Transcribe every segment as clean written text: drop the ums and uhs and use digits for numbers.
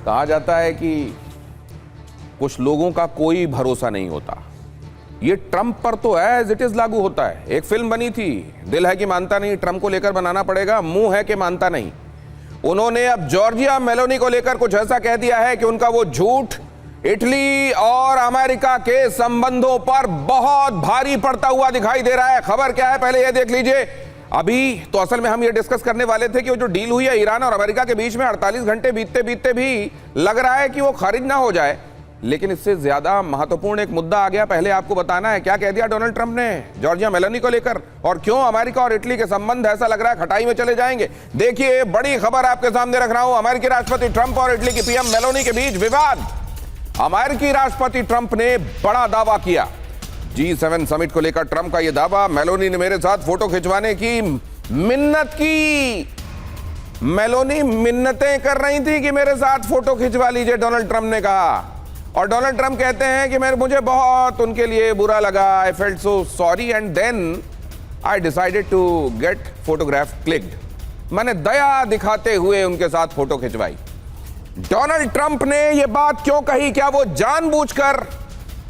कहा जाता है कि कुछ लोगों का कोई भरोसा नहीं होता। ये ट्रंप पर तो एज इट इज लागू होता है। एक फिल्म बनी थी, दिल है कि मानता नहीं, ट्रंप को लेकर बनाना पड़ेगा, मुंह है कि मानता नहीं। उन्होंने अब जॉर्जिया मेलोनी को लेकर कुछ ऐसा कह दिया है कि उनका वो झूठ इटली और अमेरिका के संबंधों पर बहुत भारी पड़ता हुआ दिखाई दे रहा है। खबर क्या है पहले ये देख लीजिए। अभी तो असल में हम ये डिस्कस करने वाले थे कि वो जो डील हुई है ईरान और अमेरिका के बीच में 48 घंटे बीतते बीतते भी लग रहा है कि वो खारिज ना हो जाए, लेकिन इससे ज्यादा महत्वपूर्ण एक मुद्दा आ गया। पहले आपको बताना है क्या कह दिया डोनाल्ड ट्रंप ने जॉर्जिया मेलोनी को लेकर, और क्यों अमेरिका और इटली के संबंध ऐसा लग रहा है खटाई में चले जाएंगे। देखिए, बड़ी खबर आपके सामने रख रहा हूं। अमेरिकी राष्ट्रपति ट्रंप और इटली की पीएम मेलोनी के बीच विवाद। अमेरिकी राष्ट्रपति ट्रंप ने बड़ा दावा किया G7 समिट को लेकर। ट्रंप का यह दावा, मेलोनी ने मेरे साथ फोटो खिंचवाने की मिन्नत की। मेलोनी मिन्नतें कर रही थी कि मेरे साथ फोटो खिंचवा लीजिए, डोनाल्ड ट्रंप ने कहा। और डोनाल्ड ट्रंप कहते हैं कि मुझे बहुत उनके लिए बुरा लगा, I felt so sorry and then I decided to get photograph clicked. मैंने दया दिखाते हुए उनके साथ फोटो खिंचवाई। डोनाल्ड ट्रंप ने यह बात क्यों कही? क्या वो जानबूझकर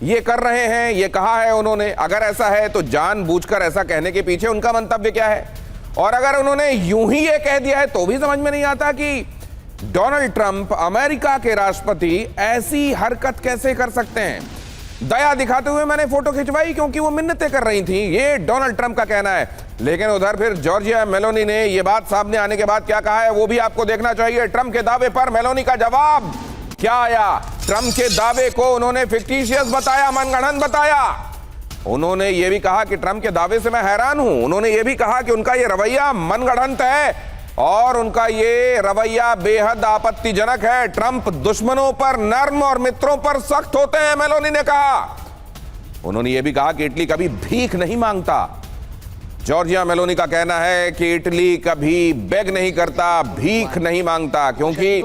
ये कर रहे हैं? ये कहा है उन्होंने। अगर ऐसा है तो जानबूझकर ऐसा कहने के पीछे उनका मंतव्य क्या है? और अगर उन्होंने यूं ही ये कह दिया है तो भी समझ में नहीं आता कि डोनाल्ड ट्रंप अमेरिका के राष्ट्रपति ऐसी हरकत कैसे कर सकते हैं। दया दिखाते हुए मैंने फोटो खिंचवाई क्योंकि वो मिन्नतें कर रही थी, ये डोनाल्ड ट्रंप का कहना है। लेकिन उधर फिर जॉर्जिया मेलोनी ने ये बात सामने आने के बाद क्या कहा है वो भी आपको देखना चाहिए। ट्रंप के दावे पर मेलोनी का जवाब क्या आया? ट्रंप के दावे को उन्होंने फिक्टिशियस बताया, मनगढ़ंत बताया। उन्होंने ये भी कहा कि ट्रंप के दावे से मैं हैरान हूं। उन्होंने ये भी कहा कि उनका ये रवैया मनगढ़ंत है और उनका ये रवैया बेहद आपत्तिजनक है। ट्रंप दुश्मनों पर नर्म और मित्रों पर सख्त होते हैं, मेलोनी ने कहा। उन्होंने ये भी कहा कि इटली कभी भीख नहीं मांगता। जॉर्जिया मेलोनी का कहना है कि इटली कभी बेग नहीं करता, भीख नहीं मांगता, क्योंकि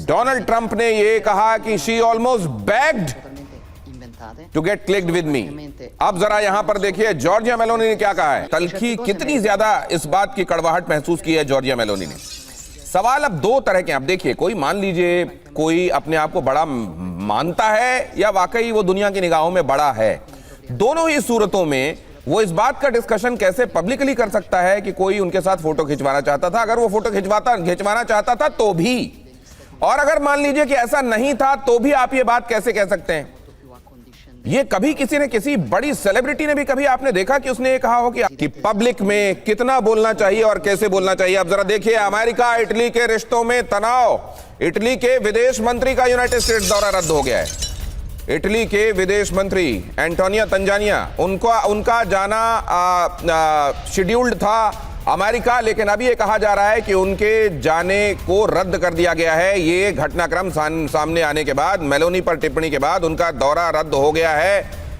डोनाल्ड ट्रंप ने ये कहा कि she almost begged to get clicked with me. अब जरा यहां पर देखिए जॉर्जिया मेलोनी ने क्या कहा है। तलखी कितनी ज्यादा इस बात की कड़वाहट महसूस की है जॉर्जिया मेलोनी ने। सवाल अब दो तरह के। आप देखिए, कोई मान लीजिए कोई अपने आप को बड़ा मानता है या वाकई वो दुनिया की निगाहों में बड़ा है। दोनों ही सूरतों में वो इस बात का डिस्कशन कैसे पब्लिकली कर सकता है कि कोई उनके साथ फोटो खिंचवाना चाहता था। अगर वो फोटो खिंचवाना चाहता था तो भी, और अगर मान लीजिए कि ऐसा नहीं था तो भी आप ये बात कैसे कह सकते हैं? ये कभी किसी ने, किसी बड़ी सेलिब्रिटी ने भी कभी आपने देखा कि उसने ये कहा हो कि पब्लिक में कितना बोलना चाहिए और कैसे बोलना चाहिए? अब जरा देखिए, अमेरिका इटली के रिश्तों में तनाव। इटली के विदेश मंत्री का यूनाइटेड स्टेट्स दौरा रद्द हो गया है। इटली के विदेश मंत्री एंटोनिया तंजानिया, उनका जाना शेड्यूल्ड था अमेरिका, लेकिन अभी ये कहा जा रहा है कि उनके जाने को रद्द कर दिया गया है। ये घटनाक्रम सामने आने के बाद, मेलोनी पर टिप्पणी के बाद उनका दौरा रद्द हो गया है।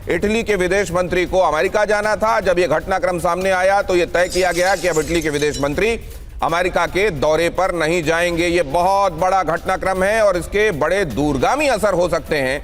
इटली के विदेश मंत्री को अमेरिका जाना था। जब ये घटनाक्रम सामने आया तो ये तय किया गया कि अब इटली के विदेश मंत्री अमेरिका के दौरे पर नहीं जाएंगे। ये बहुत बड़ा घटनाक्रम है और इसके बड़े दूरगामी असर हो सकते हैं।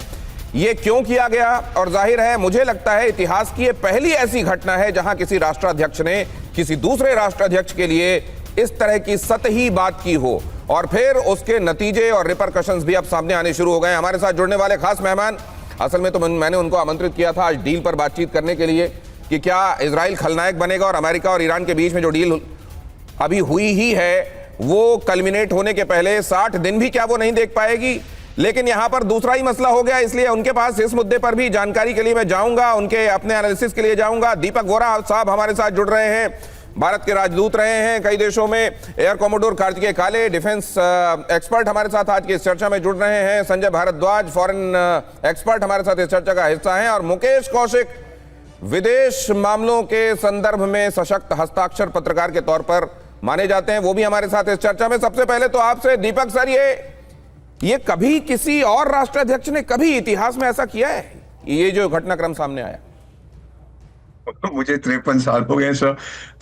ये क्यों किया गया? और जाहिर है, मुझे लगता है इतिहास की ये पहली ऐसी घटना है जहां किसी राष्ट्राध्यक्ष ने किसी दूसरे राष्ट्राध्यक्ष के लिए इस तरह की सतही बात की हो, और फिर उसके नतीजे और रिपरकशंस भी अब सामने आने शुरू हो गए। हमारे साथ जुड़ने वाले खास मेहमान, असल में तो मैंने उनको आमंत्रित किया था आज डील पर बातचीत करने के लिए कि क्या इजराइल खलनायक बनेगा और अमेरिका और ईरान के बीच में जो डील अभी हुई ही है वो कल्मिनेट होने के पहले 60 दिन भी क्या वो नहीं देख पाएगी। लेकिन यहां पर दूसरा ही मसला हो गया, इसलिए उनके पास इस मुद्दे पर भी जानकारी के लिए मैं जाऊंगा, उनके अपने एनालिसिस के लिए जाऊंगा। दीपक वोरा साहब हमारे साथ जुड़ रहे हैं, भारत के राजदूत रहे हैं कई देशों में। एयर कॉमोडोर कार्तिकेय काले, डिफेंस एक्सपर्ट हमारे साथ आज की इस चर्चा में जुड़ रहे हैं। संजय भारद्वाज, फॉरेन एक्सपर्ट हमारे साथ इस चर्चा का हिस्सा हैं। और मुकेश कौशिक, विदेश मामलों के संदर्भ में सशक्त हस्ताक्षर पत्रकार के तौर पर माने जाते हैं, वो भी हमारे साथ इस चर्चा में। सबसे पहले तो आपसे दीपक सर, ये कभी किसी और राष्ट्राध्यक्ष ने कभी इतिहास में ऐसा किया है, ये जो घटनाक्रम सामने आया? मुझे 53 साल हो गए sir.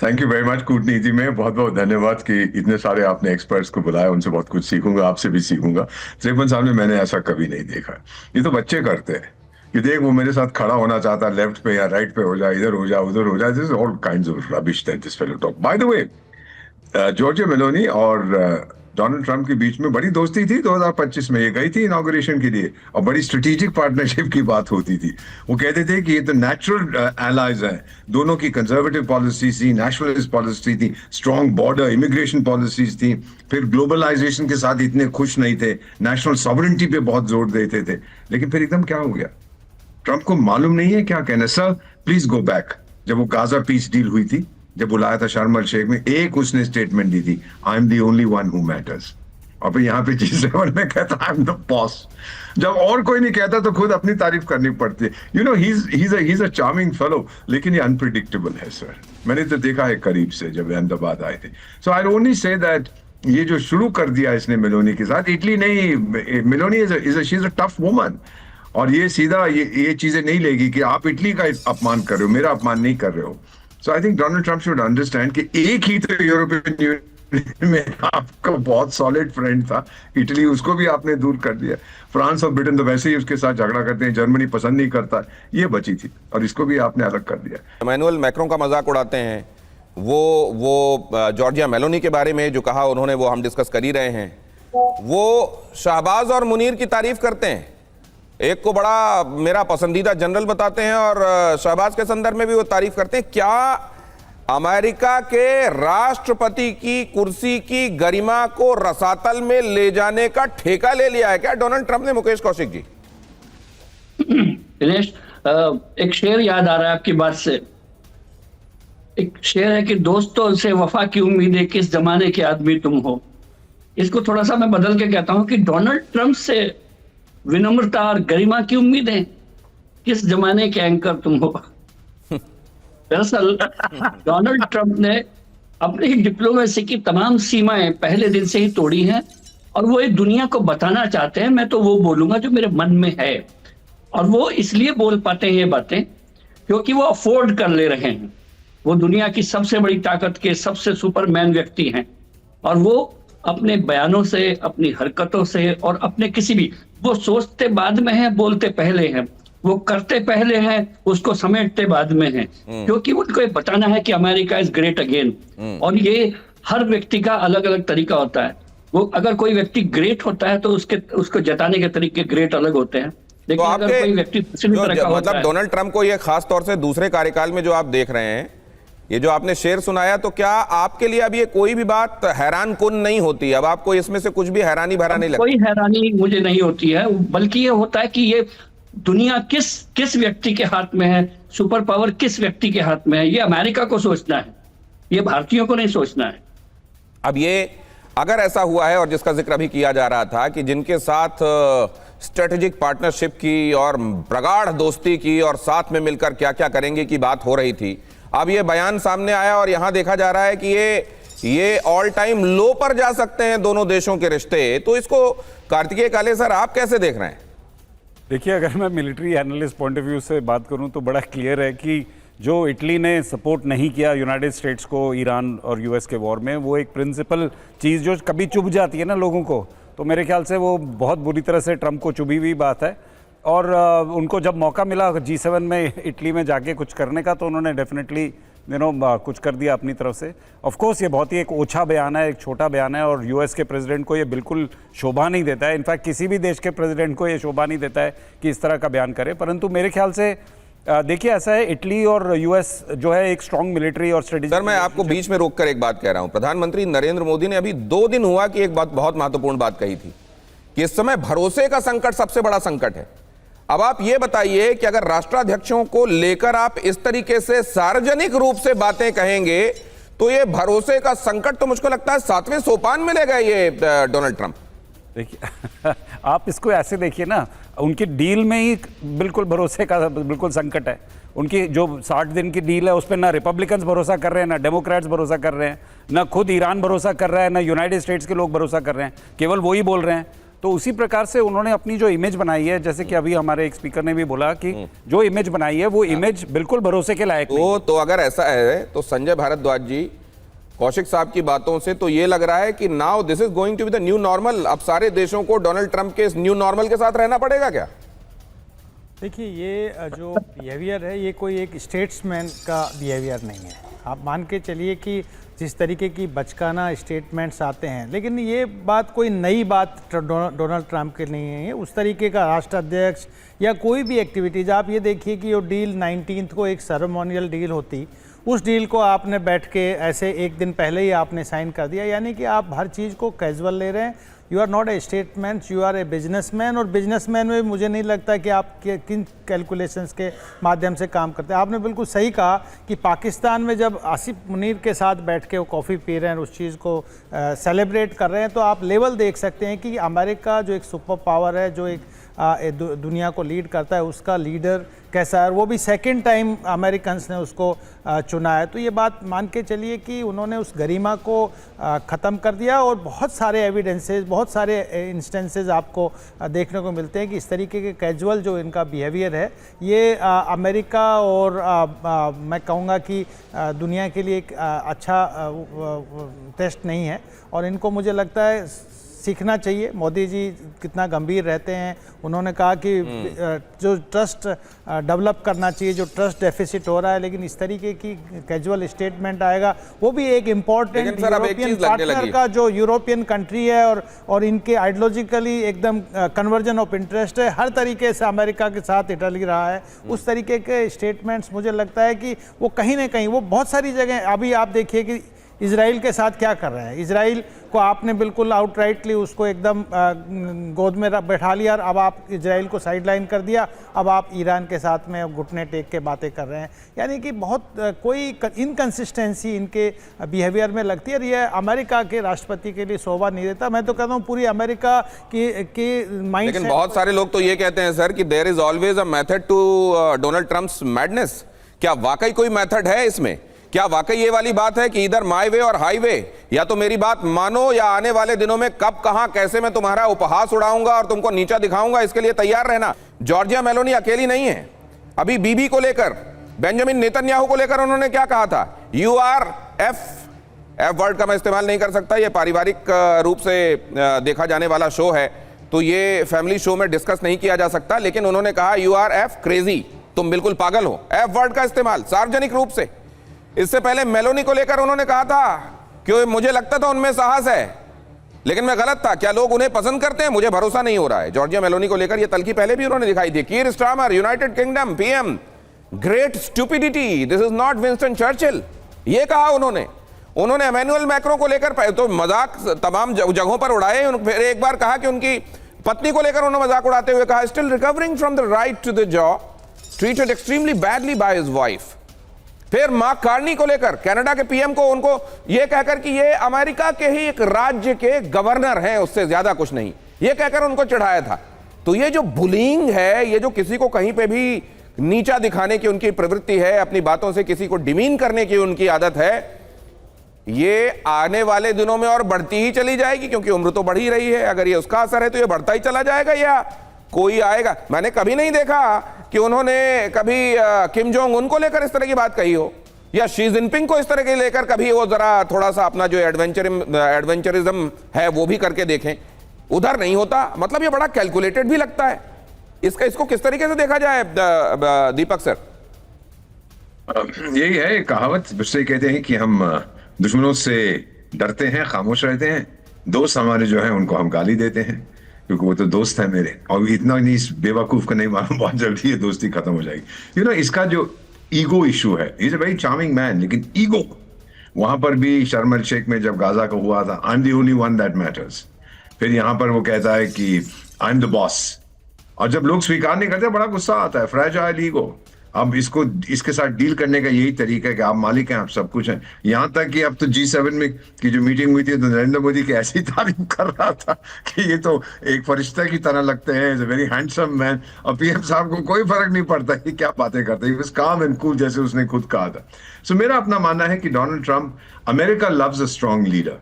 Thank you very much. कूटनीति में बहुत बहुत धन्यवाद कि इतने सारे आपने एक्सपर्ट्स को बुलाया, उनसे बहुत कुछ सीखूंगा, आपसे भी सीखूंगा। 53 साल में मैंने ऐसा कभी नहीं देखा। ये तो बच्चे करते हैं कि देख वो मेरे साथ खड़ा होना चाहता, लेफ्ट पे या राइट पे हो जाए, इधर हो जाए उधर हो जाए। This is all kinds of rubbish that this fellow talk. By the way, Giorgia Meloni और डोनाल्ड ट्रंप के बीच में बड़ी दोस्ती थी 2025 में, ये गई थी इनॉग्रेशन के लिए और बड़ी स्ट्रेटेजिक पार्टनरशिप की बात होती थी। वो कहते थे कि ये तो नेचुरल एलाइज हैं, दोनों की कंजर्वेटिव पॉलिसीज थी, नेशनलिस्ट पॉलिसी थी, स्ट्रॉन्ग बॉर्डर इमिग्रेशन पॉलिसीज थी, फिर ग्लोबलाइजेशन के साथ इतने खुश नहीं थे, नेशनल सॉवरेंटी पे बहुत जोर देते थे। लेकिन फिर एकदम क्या हो गया? ट्रंप को मालूम नहीं है क्या कहना? Sir please go back. जब वो गाजा पीस डील हुई थी, जब बुलाया था शर्म अल शेख में, एक उसने स्टेटमेंट दी थी, I am the only one who matters. और फिर यहाँ पे G7 में कहता आई एम द बॉस। जब और कोई नहीं कहता तो खुद अपनी तारीफ करनी पड़ती है। You know he is a charming fellow, लेकिन ये अनप्रिडिक्टेबल है सर। मैंने तो देखा है करीब से जब अहमदाबाद आए थे। सो आई ओनली से दैट ये जो शुरू कर दिया इसने मेलोनी के साथ, इटली नहीं, Meloni she is a tough woman, और ये सीधा ये चीजें नहीं लेगी कि आप इटली का अपमान कर रहे हो, मेरा अपमान नहीं कर रहे हो। So I think Donald Trump should understand कि एक ही तो यूरोपियन यूनियन में आपका बहुत सॉलिड फ्रेंड था, इटली, उसको भी आपने दूर कर दिया। फ्रांस और ब्रिटेन तो वैसे ही उसके साथ झगड़ा करते हैं, जर्मनी पसंद नहीं करता, ये बची थी, और इसको भी आपने अलग कर दिया। इमैनुअल मैक्रों का मजाक उड़ाते हैं, वो जॉर्जिया मेलोनी के बारे में जो कहा उन्होंने वो हम डिस्कस कर ही रहे हैं। वो शाहबाज और मुनीर की तारीफ करते हैं, एक को बड़ा मेरा पसंदीदा जनरल बताते हैं और शहबाज के संदर्भ में भी वो तारीफ करते हैं। क्या अमेरिका के राष्ट्रपति की कुर्सी की गरिमा को रसातल में ले जाने का ठेका ले लिया है क्या डोनाल्ड ट्रंप ने? मुकेश कौशिक जी। दिनेश, एक शेर याद आ रहा है आपकी बात से। एक शेर है कि दोस्तों से वफा की उम्मीद है, किस जमाने के आदमी तुम हो। इसको थोड़ा सा मैं बदल के कहता हूं कि डोनाल्ड ट्रंप से विनम्रता और गरिमा की उम्मीद है, किस जमाने के एंकर तुम हो। दरअसल डोनाल्ड ट्रंप ने अपनी डिप्लोमेसी की तमाम सीमाएं पहले दिन से ही तोड़ी हैं, और वो एक दुनिया को बताना चाहते हैं, मैं तो वो बोलूंगा जो मेरे मन में है। और वो इसलिए बोल पाते हैं ये बातें क्योंकि वो अफोर्ड कर ले रहे हैं। वो दुनिया की सबसे बड़ी ताकत के सबसे सुपरमैन व्यक्ति हैं, और वो अपने बयानों से, अपनी हरकतों से, और अपने किसी भी, वो सोचते बाद में हैं, बोलते पहले हैं, वो करते पहले हैं, उसको समेटते बाद में हैं, क्योंकि उनको ये बताना है कि अमेरिका इज ग्रेट अगेन। और ये हर व्यक्ति का अलग अलग तरीका होता है। वो अगर कोई व्यक्ति ग्रेट होता है तो उसको जताने के तरीके ग्रेट अलग होते हैं, लेकिन तो अगर कोई व्यक्ति मतलब डोनाल्ड ट्रंप को ये खास तौर से दूसरे कार्यकाल में जो आप देख रहे हैं, ये जो आपने शेर सुनाया, तो क्या आपके लिए अब ये कोई भी बात हैरान कुन नहीं होती? अब आपको इसमें से कुछ भी हैरानी भरा नहीं लगता? कोई हैरानी मुझे नहीं होती है, बल्कि ये होता है कि ये दुनिया किस व्यक्ति के हाथ में है, सुपर पावर किस व्यक्ति के हाथ में है, ये अमेरिका को सोचना है, ये भारतीयों को नहीं सोचना है। अब ये अगर ऐसा हुआ है, और जिसका जिक्र अभी किया जा रहा था कि जिनके साथ स्ट्रेटेजिक पार्टनरशिप की और प्रगाढ़ दोस्ती की और साथ में मिलकर क्या क्या करेंगे की बात हो रही थी, अब ये बयान सामने आया और यहां देखा जा रहा है कि ये ऑल टाइम लो पर जा सकते हैं दोनों देशों के रिश्ते। तो इसको कार्तिकेय काले सर आप कैसे देख रहे हैं? देखिए, अगर मैं military analyst point of view से बात करूं तो बड़ा क्लियर है कि जो इटली ने सपोर्ट नहीं किया यूनाइटेड स्टेट्स को ईरान और यूएस के वॉर में, वो एक प्रिंसिपल चीज़ जो कभी चुभ जाती है ना लोगों को, तो मेरे ख्याल से वो बहुत बुरी तरह से ट्रंप को चुभी हुई बात है। और उनको जब मौका मिला G7 में इटली में जाके कुछ करने का, तो उन्होंने डेफिनेटली कुछ कर दिया अपनी तरफ से। ऑफ कोर्स ये बहुत ही एक ओछा बयान है, एक छोटा बयान है, और यूएस के प्रेसिडेंट को ये बिल्कुल शोभा नहीं देता है। इनफैक्ट किसी भी देश के प्रेसिडेंट को ये शोभा नहीं देता है कि इस तरह का बयान करे। परंतु मेरे ख्याल से देखिए, ऐसा है, इटली और यूएस जो है एक स्ट्रॉन्ग मिलिट्री और स्ट्रेटेजी। सर मैं आपको बीच में रोककर एक बात कह रहा हूं। प्रधानमंत्री नरेंद्र मोदी ने अभी 2 दिन हुआ कि एक बात, बहुत महत्वपूर्ण बात कही थी कि इस समय भरोसे का संकट सबसे बड़ा संकट है। अब आप ये बताइए कि अगर राष्ट्राध्यक्षों को लेकर आप इस तरीके से सार्वजनिक रूप से बातें कहेंगे तो ये भरोसे का संकट तो मुझको लगता है 7वें सोपान में ले गए ये डोनाल्ड ट्रंप। देखिए आप इसको ऐसे देखिए ना, उनकी डील में ही बिल्कुल भरोसे का बिल्कुल संकट है। उनकी जो 60 दिन की डील है उस पर ना रिपब्लिकन्स भरोसा कर रहे हैं, ना डेमोक्रेट्स भरोसा कर रहे हैं, ना खुद ईरान भरोसा कर रहा है, ना यूनाइटेड स्टेट्स के लोग भरोसा कर रहे हैं, केवल वो ही बोल रहे हैं। तो उसी प्रकार से उन्होंने अपनी जो इमेज बनाई है, जैसे कि अभी हमारे एक स्पीकर ने भी बोला कि जो इमेज बनाई है वो इमेज बिल्कुल भरोसे के लायक नहीं। तो अगर ऐसा है तो संजय भारद्वाज जी, कौशिक साहब की बातों से तो ये लग रहा है कि now this is going to be the new normal. अब सारे देशों को डोनाल्ड ट्रंप के इस न्यू नॉर्मल के साथ रहना पड़ेगा क्या? देखिए ये जो बिहेवियर है ये कोई एक स्टेट्समैन का बिहेवियर नहीं है। आप मान के चलिए कि जिस तरीके की बचकाना स्टेटमेंट्स आते हैं, लेकिन ये बात कोई नई बात डोनाल्ड ट्रंप के नहीं है। उस तरीके का राष्ट्राध्यक्ष या कोई भी एक्टिविटीज़, आप ये देखिए कि वो डील 19 को एक सेरेमोनियल डील होती, उस डील को आपने बैठ के ऐसे एक दिन पहले ही आपने साइन कर दिया। यानी कि आप हर चीज़ को कैजुअल ले रहे हैं। You are not a statesman, you are a businessman. और बिजनेसमैन में मुझे नहीं लगता कि आप किन कैलकुलेशंस के माध्यम से काम करते हैं। आपने बिल्कुल सही कहा कि पाकिस्तान में जब आसिफ मुनीर के साथ बैठ के वो कॉफ़ी पी रहे हैं, उस चीज़ को सेलिब्रेट कर रहे हैं, तो आप लेवल देख सकते हैं कि अमेरिका जो एक सुपर पावर है, जो एक दुनिया को लीड करता है, उसका लीडर कैसा है। वो भी सेकंड टाइम अमेरिकन्स ने उसको चुना है। तो ये बात मान के चलिए कि उन्होंने उस गरिमा को ख़त्म कर दिया। और बहुत सारे एविडेंसेस, बहुत सारे इंस्टेंसेस आपको देखने को मिलते हैं कि इस तरीके के कैजुअल जो इनका बिहेवियर है, ये अमेरिका और मैं कहूँगा कि दुनिया के लिए एक अच्छा टेस्ट नहीं है। और इनको मुझे लगता है सीखना चाहिए। मोदी जी कितना गंभीर रहते हैं। उन्होंने कहा कि जो ट्रस्ट डेवलप करना चाहिए, जो ट्रस्ट डेफिसिट हो रहा है, लेकिन इस तरीके की कैजुअल स्टेटमेंट आएगा, वो भी एक इम्पॉर्टेंट यूरोपियन पार्टनर का जो यूरोपियन कंट्री है और इनके आइडियोलॉजिकली एकदम कन्वर्जन ऑफ इंटरेस्ट है। हर तरीके से अमेरिका के साथ इटली रहा है। उस तरीके के स्टेटमेंट्स मुझे लगता है कि वो कहीं ना कहीं, वो बहुत सारी जगह, अभी आप देखिए कि इजराइल के साथ क्या कर रहे हैं। इजराइल को आपने बिल्कुल आउटराइटली उसको एकदम गोद में बैठा लिया, और अब आप इजराइल को साइडलाइन कर दिया। अब आप ईरान के साथ में घुटने टेक के बातें कर रहे हैं। यानी कि बहुत कोई इनकन्सिस्टेंसी इनके बिहेवियर में लगती है। और ये अमेरिका के राष्ट्रपति के लिए शोभा नहीं देता। मैं तो कहता हूँ पूरी अमेरिका की माइंड। लेकिन बहुत सारे लोग तो ये कहते हैं सर कि there is always a method to Donald Trump's madness. क्या वाकई कोई मेथड है इसमें? क्या वाकई ये वाली बात है कि इधर माई वे और हाईवे, या तो मेरी बात मानो या आने वाले दिनों में कब कहां कैसे मैं तुम्हारा उपहास उड़ाऊंगा और तुमको नीचा दिखाऊंगा, इसके लिए तैयार रहना। जॉर्जिया मेलोनी अकेली नहीं है। अभी बीबी को लेकर, बेंजामिन नेतन्याहू को लेकर उन्होंने क्या कहा था? एफ वर्ड का मैं इस्तेमाल नहीं कर सकता, ये पारिवारिक रूप से देखा जाने वाला शो है, तो ये फैमिली शो में डिस्कस नहीं किया जा सकता। लेकिन उन्होंने कहा यू आर एफ क्रेजी, तुम बिल्कुल पागल हो। एफ वर्ड का इस्तेमाल सार्वजनिक रूप से। इससे पहले मेलोनी को लेकर उन्होंने कहा था कि मुझे लगता था उनमें साहस है, लेकिन मैं गलत था। क्या लोग उन्हें पसंद करते हैं? मुझे भरोसा नहीं हो रहा है। जॉर्जिया मेलोनी को लेकर यह तल्खी पहले भी उन्होंने दिखाई थी। Keir Starmer, United Kingdom PM, great stupidity, this is not Winston Churchill, ये कहा उन्होंने। उन्होंने एमेनुअल मैक्रो को लेकर तो मजाक तमाम जगहों पर उड़ाए। फिर एक बार कहा कि उनकी पत्नी को लेकर उन्होंने मजाक उड़ाते हुए कहा, still recovering from the right to the jaw, treated extremely badly by his wife. फिर मार्क कार्नी को लेकर कनाडा के पीएम को उनको यह कहकर कि ये अमेरिका के ही एक राज्य के गवर्नर हैं, उससे ज्यादा कुछ नहीं, ये कहकर उनको चढ़ाया था। तो ये जो बुलिंग है, ये जो किसी को कहीं पे भी नीचा दिखाने की उनकी प्रवृत्ति है, अपनी बातों से किसी को डिमीन करने की उनकी आदत है, ये आने वाले दिनों में और बढ़ती ही चली जाएगी, क्योंकि उम्र तो बढ़ ही रही है। अगर ये उसका असर है तो ये बढ़ता ही चला जाएगा या कोई आएगा। मैंने कभी नहीं देखा कि उन्होंने कभी किम जोंग उनको लेकर इस तरह की बात कही हो, या शी जिनपिंग को इस तरह के लेकर कभी वो जरा थोड़ा सा अपना जो एडवेंचरिज्म है वो भी करके देखें। उधर नहीं होता। मतलब ये बड़ा कैलकुलेटेड भी लगता है। इसको किस तरीके से देखा जाए दीपक सर? यही है कहावत, दूसरे कहते हैं कि हम दुश्मनों से डरते हैं, खामोश रहते हैं। दोस्त हमारे जो हैं उनको हम गाली देते हैं, क्योंकि वो तो दोस्त है मेरे। और इतना नहीं, इस बेवकूफ को नहीं मालूम बहुत जल्दी ये दोस्ती खत्म हो जाएगी। इसका जो ईगो इशू है, is a very charming man, लेकिन ईगो, वहां पर भी शर्म एल शेख में जब गाजा का हुआ था, I am the only one that matters. फिर यहां पर वो कहता है कि आई एम द बॉस, और जब लोग स्वीकार नहीं करते बड़ा गुस्सा आता है। Fragile ego. अब इसके साथ डील करने का यही तरीका है कि आप मालिक हैं, आप सब कुछ हैं। यहां तक कि अब तो G7 में की जो मीटिंग हुई थी तो नरेंद्र मोदी की ऐसी तारीफ कर रहा था कि ये तो एक फरिश्ता की तरह लगते हैं, is a very handsome man. और पीएम साहब को कोई फर्क नहीं पड़ता कि क्या बातें करते हैं, बस काम एंड कूल, जैसे उसने खुद कहा था। सो मेरा अपना मानना है कि Donald Trump, America loves a strong leader,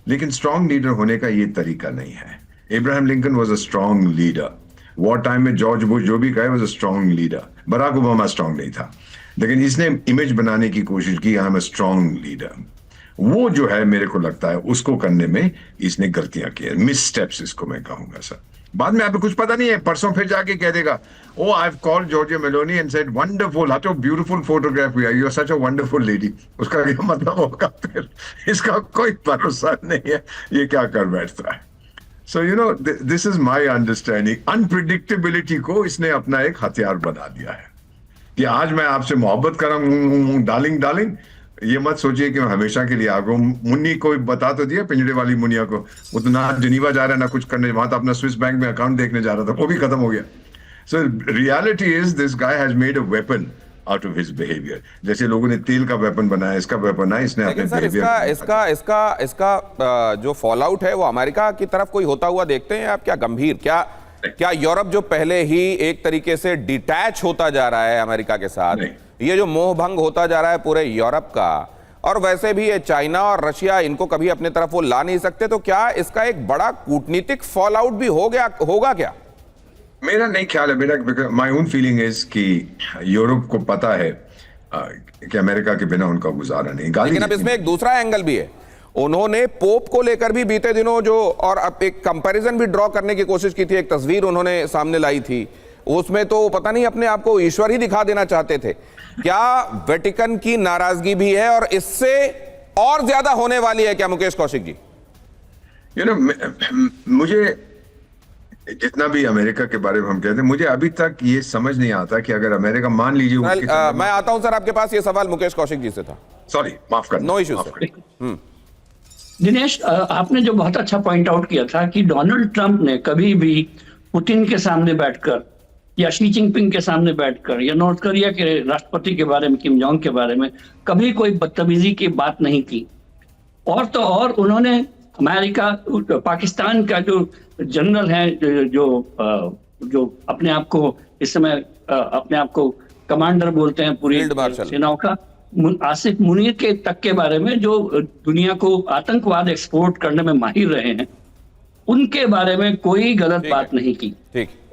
लेकिन स्ट्रॉन्ग लीडर होने का ये तरीका नहीं है। Abraham Lincoln was a strong leader. War time में जॉर्ज बुश जो भी कहे was a strong leader. Barack Obama strong नहीं था, लेकिन इसने इमेज बनाने की कोशिश की, I am a strong leader. वो जो है मेरे को लगता है उसको करने में इसने गलतियां की, मिस स्टेप्स इसको मैं कहूंगा सर। बाद में आपको कुछ पता नहीं है, परसों फिर जाके कह देगा, oh I have called Giorgia Meloni and said wonderful, what a beautiful photograph we are, you are such a wonderful lady. उसका क्या मतलब होगा फिर? इसका कोई भरोसा नहीं है ये क्या कर बैठता है। So you know, this is my understanding. Unpredictability को इसने अपना एक हथियार बना दिया है कि आज मैं आपसे मोहब्बत कर रहा हूं डार्लिंग डार्लिंग, ये मत सोचिए कि मैं हमेशा के लिए आ गया हूं। मुन्नी को बता तो दिया, पिंजड़े वाली मुनिया को, वो तो ना जिनीवा जा रहा है ना कुछ करने, वहां तो अपना स्विस बैंक में अकाउंट देखने जा रहा था, वो भी खत्म हो गया। So reality is this guy has made a weapon out of his behaviour. जैसे लोगों ने तेल का वेपन बनाया, इसका वेपन बनाया, इसने अपने लेकिन सर बिहेवियर इसका जो फॉल आउट है वो अमेरिका की तरफ कोई होता हुआ देखते हैं आप? क्या गंभीर, क्या यूरोप जो पहले ही एक तरीके से डिटैच होता जा रहा है अमेरिका के साथ, ये जो मोह भंग होता जा रहा है पूरे यूरोप का, और वैसे भी ये चाइना और रशिया इनको कभी अपने तरफ वो ला नहीं सकते, तो क्या इसका एक बड़ा कूटनीतिक फॉल आउट भी होगा क्या? मेरा नहीं ख्याल है, मेरा माय ओन फीलिंग इज कि यूरोप को पता है कि अमेरिका के बिना उनका गुजारा नहीं। लेकिन अब इसमें एक दूसरा एंगल भी है, उन्होंने पोप को लेकर भी बीते दिनों जो, और अब एक कंपैरिजन भी ड्रॉ करने की कोशिश की थी, एक तस्वीर उन्होंने सामने लाई थी, उसमें तो पता नहीं अपने आप को ईश्वर ही दिखा देना चाहते थे। क्या वेटिकन की नाराजगी भी है और इससे और ज्यादा होने वाली है क्या मुकेश कौशिक जी? यू नो, मुझे जितना भी अमेरिका के बारे में हम कहते हैं, मुझे अभी तक ये समझ नहीं आता कि अगर अमेरिका मान लीजिए मैं आता हूं सर आपके पास, ये सवाल मुकेश कौशिक जी से था। सॉरी, माफ करना। No issue sir. दिनेश, आपने जो बहुत अच्छा पॉइंट आउट किया था कि डोनाल्ड ट्रंप ने कभी भी पुतिन के सामने बैठकर या शी जिनपिंग के सामने बैठकर या नॉर्थ कोरिया के राष्ट्रपति के बारे में, किम जोंग के बारे में कभी कोई बदतमीजी की बात नहीं की। और तो और उन्होंने अमेरिका, पाकिस्तान का जो जनरल है, जो अपने आप को इस समय अपने आप को कमांडर बोलते हैं पूरी सेनाओं का, आसिफ मुनीर के तक के बारे में, जो दुनिया को आतंकवाद एक्सपोर्ट करने में माहिर रहे हैं, उनके बारे में कोई गलत बात नहीं की।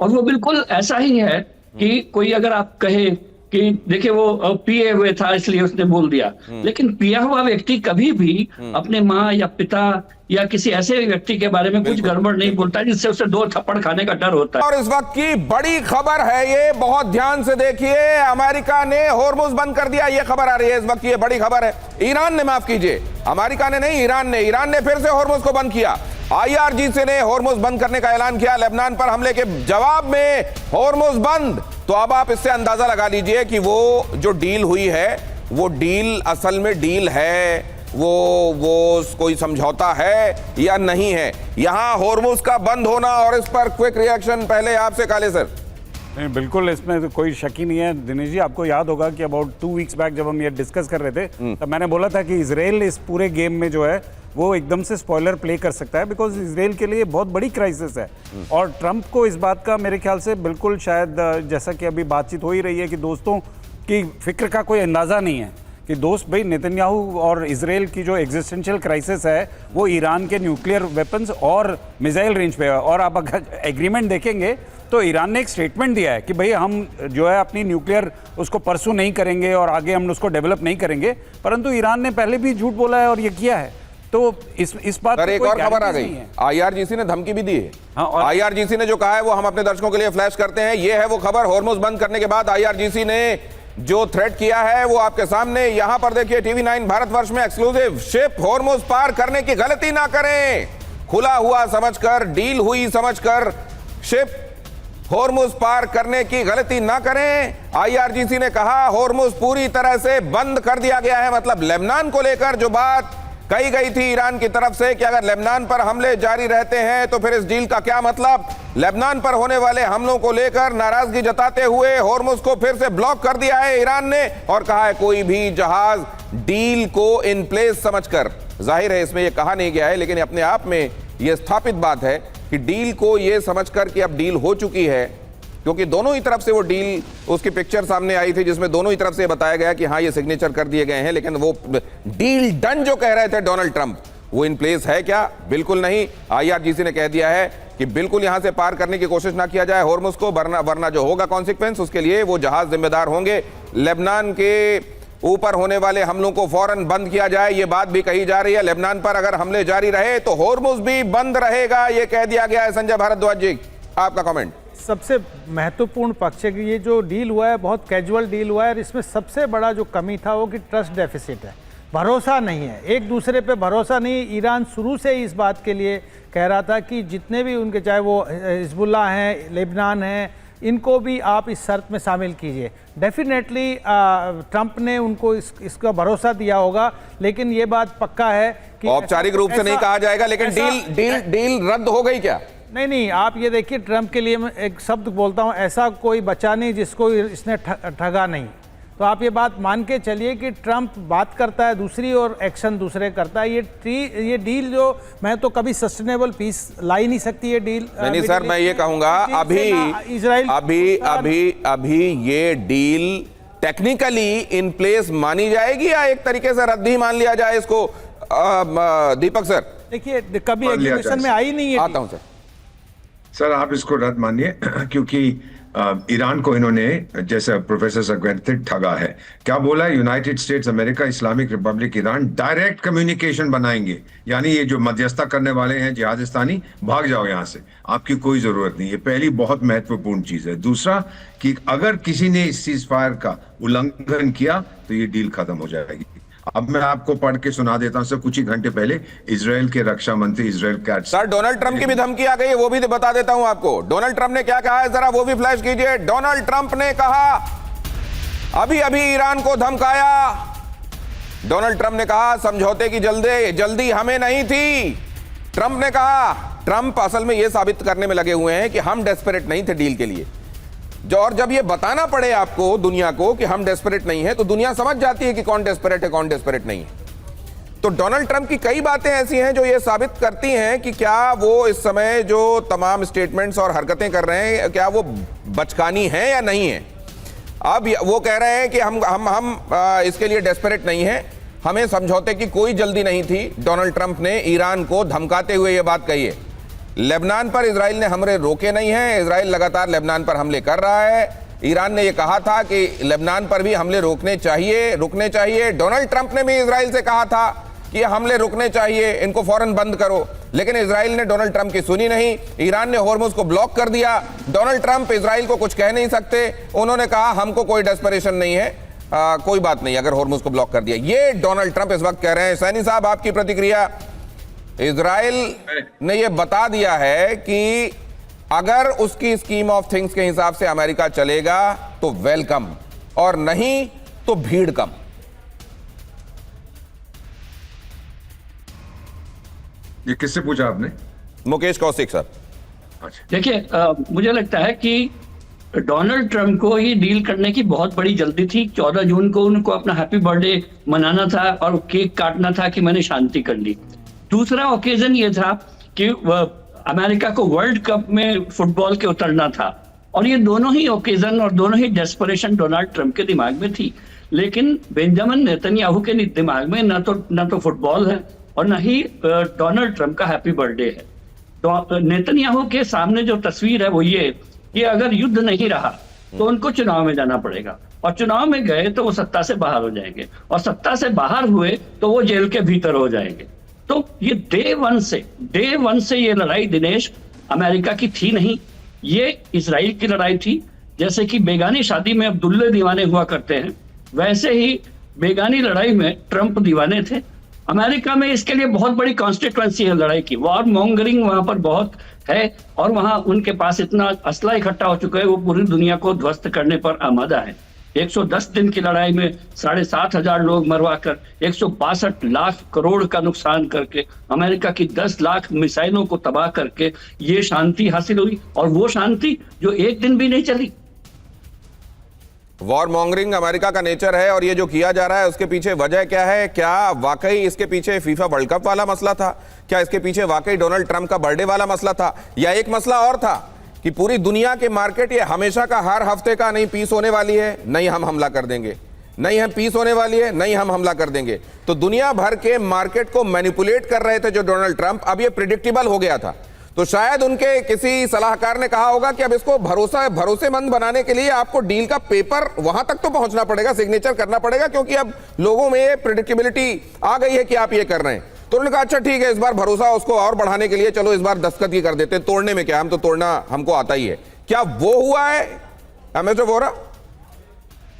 और वो बिल्कुल ऐसा ही है कि कोई अगर आप कहे कि देखिए वो पिए हुए था इसलिए उसने बोल दिया, लेकिन पिया हुआ व्यक्ति कभी भी अपने माँ या पिता या किसी ऐसे व्यक्ति के बारे में कुछ गड़बड़ नहीं बोलता जिससे उसे 2 थप्पड़ खाने का डर होता है। और इस वक्त की बड़ी खबर है ये, बहुत ध्यान से देखिए, अमेरिका ने होर्मुज बंद कर दिया, ये खबर आ रही है इस वक्त की, ये बड़ी खबर है। ईरान ने, माफ कीजिए, अमेरिका ने नहीं, ईरान ने फिर से होर्मुज को बंद किया। IRGC ने होर्मुज बंद करने का ऐलान किया लेबनान पर हमले के जवाब में, होर्मुज बंद। तो अब आप इससे अंदाजा लगा लीजिए कि वो जो डील हुई है, वो डील असल में डील है, वो कोई समझौता है या नहीं है। यहां होर्मुज का बंद होना और इस पर क्विक रिएक्शन पहले आपसे, काले सर। नहीं, बिल्कुल इसमें तो कोई शक ही नहीं है। दिनेश जी, आपको याद होगा कि अबाउट 2 वीक्स बैक जब हम ये डिस्कस कर रहे थे, तब मैंने बोला था कि इजराइल इस पूरे गेम में जो है वो एकदम से स्पॉइलर प्ले कर सकता है, बिकॉज इजराइल के लिए बहुत बड़ी क्राइसिस है। और ट्रंप को इस बात का मेरे ख्याल से बिल्कुल, शायद जैसा कि अभी बातचीत हो ही रही है कि दोस्तों की फिक्र का कोई अंदाज़ा नहीं है कि दोस्त भाई, नेतन्याहू और इजराइल की जो एग्जिस्टेंशियल क्राइसिस है वो ईरान के न्यूक्लियर वेपन्स और मिसाइल रेंज पे है। और आप अगर एग्रीमेंट देखेंगे तो ईरान ने एक स्टेटमेंट दिया है कि भाई हम जो है अपनी न्यूक्लियर उसको परसू नहीं करेंगे और आगे हम उसको डेवलप नहीं करेंगे, परंतु ईरान ने पहले भी झूठ बोला है और ये किया है। तो इस बात पर एक और खबर आ गई, IRGC ने धमकी भी दी है। हाँ, IRGC ने जो कहा है वो हम अपने दर्शकों के लिए फ्लैश करते हैं। ये है वो खबर, होर्मुज बंद करने के बाद IRGC ने जो थ्रेट किया है वो आपके सामने, यहां पर देखिए, TV9 भारतवर्ष में एक्सक्लूसिव। शिप होर्मुज पार करने की गलती ना करें, खुला हुआ समझकर, डील हुई समझकर शिप होर्मुज पार करने की गलती ना करें। IRGC ने कहा होर्मुज पूरी तरह से बंद कर दिया गया है। मतलब लेबनान को लेकर जो बात कही गई थी ईरान की तरफ से कि अगर लेबनान पर हमले जारी रहते हैं तो फिर इस डील का क्या मतलब, लेबनान पर होने वाले हमलों को लेकर नाराजगी जताते हुए होर्मुज को फिर से ब्लॉक कर दिया है ईरान ने, और कहा है कोई भी जहाज डील को इन प्लेस समझकर, जाहिर है इसमें यह कहा नहीं गया है लेकिन अपने आप में यह स्थापित बात है कि डील को यह समझकर कि अब डील हो चुकी है, क्योंकि दोनों ही तरफ से वो डील, उसकी पिक्चर सामने आई थी जिसमें दोनों ही तरफ से बताया गया कि हाँ ये सिग्नेचर कर दिए गए हैं, लेकिन वो डील डन जो कह रहे थे डोनाल्ड ट्रंप, वो इन प्लेस है क्या? बिल्कुल नहीं। IRGC ने कह दिया है कि बिल्कुल यहां से पार करने की कोशिश ना किया जाए होर्मुज को, वरना जो होगा कॉन्सिक्वेंस उसके लिए वो जहाज जिम्मेदार होंगे। लेबनान के ऊपर होने वाले हमलों को फौरन बंद किया जाए, ये बात भी कही जा रही है। लेबनान पर अगर हमले जारी रहे तो होर्मुज भी बंद रहेगा, ये कह दिया गया है। संजय भारद्वाज जी। आपका कमेंट। सबसे महत्वपूर्ण पक्ष है कि ये जो डील हुआ है बहुत कैजुअल डील हुआ है, और इसमें सबसे बड़ा जो कमी था वो कि ट्रस्ट डेफिसिट है, भरोसा नहीं है, एक दूसरे पे भरोसा नहीं। ईरान शुरू से ही इस बात के लिए कह रहा था कि जितने भी उनके, चाहे वो हिजबुल्लाह हैं, लेबनान हैं, इनको भी आप इस शर्त में शामिल कीजिए। डेफिनेटली ट्रंप ने उनको इसका भरोसा दिया होगा, लेकिन ये बात पक्का है कि औपचारिक रूप से नहीं कहा जाएगा, लेकिन डील रद्द हो गई क्या? नहीं, आप ये देखिए, ट्रंप के लिए मैं एक शब्द बोलता हूँ, ऐसा कोई बचा नहीं जिसको इसने ठगा नहीं। तो आप ये बात मान के चलिए कि ट्रंप बात करता है दूसरी और एक्शन दूसरे करता है। ये डील जो, मैं तो कभी सस्टेनेबल पीस ला ही नहीं सकती ये डील। नहीं सर, मैं ये कहूंगा अभी ये डील टेक्निकली इन प्लेस मानी जाएगी या एक तरीके से रद्द ही मान लिया जाए इसको? दीपक सर, देखिए कभी एग्जीक्यूशन में आई नहीं है। आता हूं सर, आप इसको रद्द मानिए क्योंकि ईरान को इन्होंने, जैसे प्रोफेसर सगवेंत थे, ठगा है। क्या बोला? United states America, Islamic Republic Iran direct communication बनाएंगे, यानी ये जो मध्यस्थता करने वाले हैं जिहादिस्तानी, भाग जाओ यहां से, आपकी कोई जरूरत नहीं। ये पहली बहुत महत्वपूर्ण चीज है। दूसरा कि अगर किसी ने इस सीज फायर का उल्लंघन किया तो ये डील खत्म हो जाएगी। अब मैं आपको पढ़ के सुना देता हूं सर, कुछ ही घंटे पहले इजराइल के रक्षा मंत्री Israel cats, sir Donald Trump की भी धमकी आ गई है, वो भी बता देता हूं आपको। डोनाल्ड ट्रंप ने क्या कहा है, जरा वो भी फ्लैश कीजिए। डोनाल्ड ट्रंप ने कहा, अभी ईरान को धमकाया। डोनाल्ड ट्रंप ने कहा समझौते की जल्दी हमें नहीं थी। ट्रंप ने कहा, ट्रंप असल में यह साबित करने में लगे हुए हैं कि हम डेस्परेट नहीं थे डील के लिए। और जब ये बताना पड़े आपको दुनिया को कि हम डेस्परेट नहीं है, तो दुनिया समझ जाती है कि कौन डेस्परेट है, कौन डेस्परेट नहीं है। तो डोनाल्ड ट्रंप की कई बातें ऐसी हैं जो ये साबित करती हैं कि क्या वो इस समय जो तमाम स्टेटमेंट्स और हरकतें कर रहे हैं, क्या वो बचकानी हैं या नहीं है। अब वो कह रहे हैं कि हम इसके लिए डेस्परेट नहीं है, हमें समझौते की कोई जल्दी नहीं थी। डोनाल्ड ट्रंप ने ईरान को धमकाते हुए ये बात कही है। लेबनान पर इजराइल ने हमले रोके नहीं हैं, इजराइल लगातार लेबनान पर हमले कर रहा है। ईरान ने यह कहा था कि लेबनान पर भी हमले रुकने चाहिए। डोनाल्ड ट्रंप ने भी इजराइल से कहा था कि हमले रुकने चाहिए, इनको फौरन बंद करो, लेकिन इजराइल ने डोनाल्ड ट्रंप की सुनी नहीं। ईरान ने हॉर्मुज को ब्लॉक कर दिया। डोनाल्ड ट्रंप इजराइल को कुछ कह नहीं सकते, उन्होंने कहा हमको कोई डेस्परेशन नहीं है, कोई बात नहीं अगर हॉर्मुज को ब्लॉक कर दिया। ये डोनाल्ड ट्रंप इस वक्त कह रहे हैं। सैनी साहब, आपकी प्रतिक्रिया? इजराइल ने यह बता दिया है कि अगर उसकी स्कीम ऑफ थिंग्स के हिसाब से अमेरिका चलेगा तो वेलकम, और नहीं तो भीड़ कम। ये किससे पूछा आपने? मुकेश कौशिक सर। देखिए, मुझे लगता है कि डोनाल्ड ट्रंप को ये डील करने की बहुत बड़ी जल्दी थी। 14 जून को उनको अपना हैप्पी बर्थडे मनाना था और केक काटना था कि मैंने शांति कर ली। दूसरा ओकेजन ये था कि अमेरिका को वर्ल्ड कप में फुटबॉल के उतरना था, और ये दोनों ही ओकेजन और दोनों ही डेस्परेशन डोनाल्ड ट्रंप के दिमाग में थी। लेकिन बेंजामिन नेतन्याहू के दिमाग में न तो फुटबॉल है और न ही डोनाल्ड ट्रंप का हैप्पी बर्थडे है। तो नेतन्याहू के सामने जो तस्वीर है वो ये कि अगर युद्ध नहीं रहा तो उनको चुनाव में जाना पड़ेगा, और चुनाव में गए तो वो सत्ता से बाहर हो जाएंगे, और सत्ता से बाहर हुए तो वो जेल के भीतर हो जाएंगे। तो ये डे वन से ये लड़ाई दिनेश अमेरिका की थी नहीं, ये इजराइल की लड़ाई थी। जैसे कि बेगानी शादी में अब्दुल्ले दीवाने हुआ करते हैं, वैसे ही बेगानी लड़ाई में ट्रंप दीवाने थे। अमेरिका में इसके लिए बहुत बड़ी कॉन्स्टिट्यूएंसी है लड़ाई की, वॉर मॉन्गरिंग वहां पर बहुत है, और वहां उनके पास इतना असला इकट्ठा हो चुका है, वो पूरी दुनिया को ध्वस्त करने पर आमादा है। 110 दिन की लड़ाई में 7,500 लोग मरवाकर 162 लाख करोड़ का नुकसान करके अमेरिका की 10 लाख मिसाइलों को तबाह करके ये शांति हासिल हुई, और वो शांति जो एक दिन भी नहीं चली। वॉर मॉन्गरिंग अमेरिका का नेचर है, और ये जो किया जा रहा है उसके पीछे वजह क्या है? क्या वाकई इसके पीछे फीफा वर्ल्ड कप वाला मसला था? क्या इसके पीछे वाकई डोनाल्ड ट्रंप का बर्थडे वाला मसला था? या एक मसला और था कि पूरी दुनिया के मार्केट ये हमेशा का, हर हफ्ते का, नहीं पीस होने वाली है, नहीं हम हमला कर देंगे, नहीं हम पीस होने वाली है, नहीं हम हमला कर देंगे। तो दुनिया भर के मार्केट को मैनिपुलेट कर रहे थे जो डोनाल्ड ट्रंप। अब ये प्रिडिक्टेबल हो गया था। तो शायद उनके किसी सलाहकार ने कहा होगा कि अब इसको भरोसेमंद बनाने के लिए आपको डील का पेपर वहां तक तो पहुंचना पड़ेगा, सिग्नेचर करना पड़ेगा, क्योंकि अब लोगों में प्रिडिक्टेबिलिटी आ गई है कि आप ये कर रहे हैं। तो उन्होंने कहा अच्छा ठीक है, इस बार भरोसा उसको और बढ़ाने के लिए चलो इस बार दस्तखत ही कर देते, तोड़ने में क्या, हम तो तोड़ना हमको आता ही है। क्या वो हुआ है एमएस वोरा?